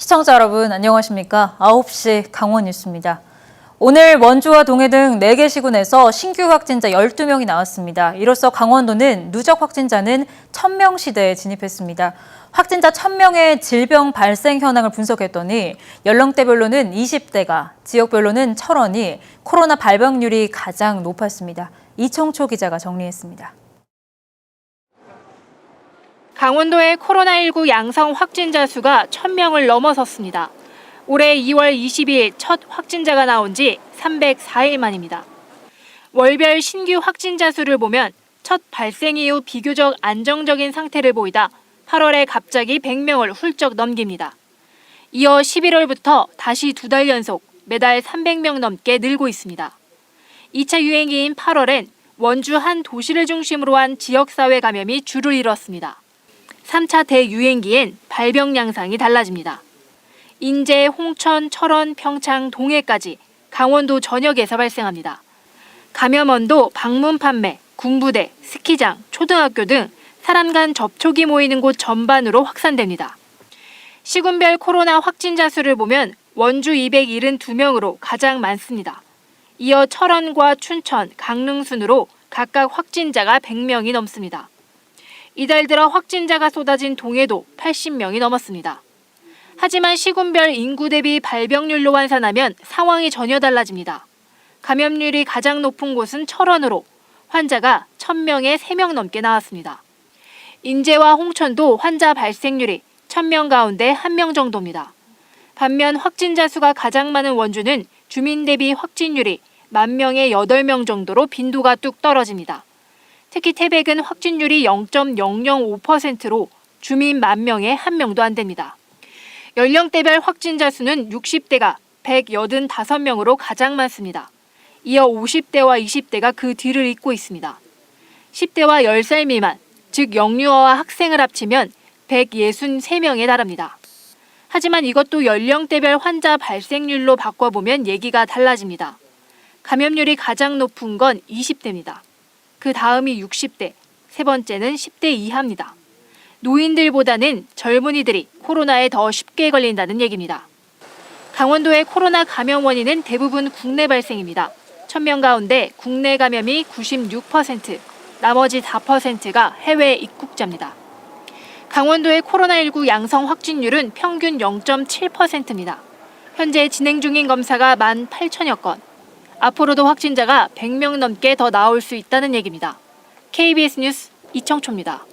시청자 여러분 안녕하십니까? 9시 강원 뉴스입니다. 오늘 원주와 동해 등 4개 시군에서 신규 확진자 12명이 나왔습니다. 이로써 강원도는 누적 확진자는 1000명 시대에 진입했습니다. 확진자 1000명의 질병 발생 현황을 분석했더니 연령대별로는 20대가, 지역별로는 철원이 코로나 발병률이 가장 높았습니다. 이청초 기자가 정리했습니다. 강원도의 코로나19 양성 확진자 수가 1000명을 넘어섰습니다. 올해 2월 22일 첫 확진자가 나온 지 304일 만입니다. 월별 신규 확진자 수를 보면 첫 발생 이후 비교적 안정적인 상태를 보이다 8월에 갑자기 100명을 훌쩍 넘깁니다. 이어 11월부터 다시 2달 연속 매달 300명 넘게 늘고 있습니다. 2차 유행기인 8월엔 원주 한 도시를 중심으로 한 지역사회 감염이 줄을 이뤘습니다. 3차 대유행기엔 발병 양상이 달라집니다. 인제, 홍천, 철원, 평창, 동해까지 강원도 전역에서 발생합니다. 감염원도 방문 판매, 군부대, 스키장, 초등학교 등 사람 간 접촉이 모이는 곳 전반으로 확산됩니다. 시군별 코로나 확진자 수를 보면 원주 272명으로 가장 많습니다. 이어 철원과 춘천, 강릉 순으로 각각 확진자가 100명이 넘습니다. 이달 들어 확진자가 쏟아진 동해도 80명이 넘었습니다. 하지만 시군별 인구 대비 발병률로 환산하면 상황이 전혀 달라집니다. 감염률이 가장 높은 곳은 철원으로 환자가 1000명에 3명 넘게 나왔습니다. 인제와 홍천도 환자 발생률이 1000명 가운데 1명 정도입니다. 반면 확진자 수가 가장 많은 원주는 주민 대비 확진율이 10,000명에 8명 정도로 빈도가 뚝 떨어집니다. 특히 태백은 확진율이 0.005%로 주민 10,000명에 1명도 안 됩니다. 연령대별 확진자 수는 60대가 185명으로 가장 많습니다. 이어 50대와 20대가 그 뒤를 잇고 있습니다. 10대와 10살 미만, 즉 영유아와 학생을 합치면 163명에 달합니다. 하지만 이것도 연령대별 환자 발생률로 바꿔보면 얘기가 달라집니다. 감염률이 가장 높은 건 20대입니다. 그 다음이 60대, 세 번째는 10대 이하입니다. 노인들보다는 젊은이들이 코로나에 더 쉽게 걸린다는 얘기입니다. 강원도의 코로나 감염 원인은 대부분 국내 발생입니다. 1000명 가운데 국내 감염이 96%, 나머지 4%가 해외 입국자입니다. 강원도의 코로나19 양성 확진율은 평균 0.7%입니다. 현재 진행 중인 검사가 18,000여 건. 앞으로도 확진자가 100명 넘게 더 나올 수 있다는 얘기입니다. KBS 뉴스 이청초입니다.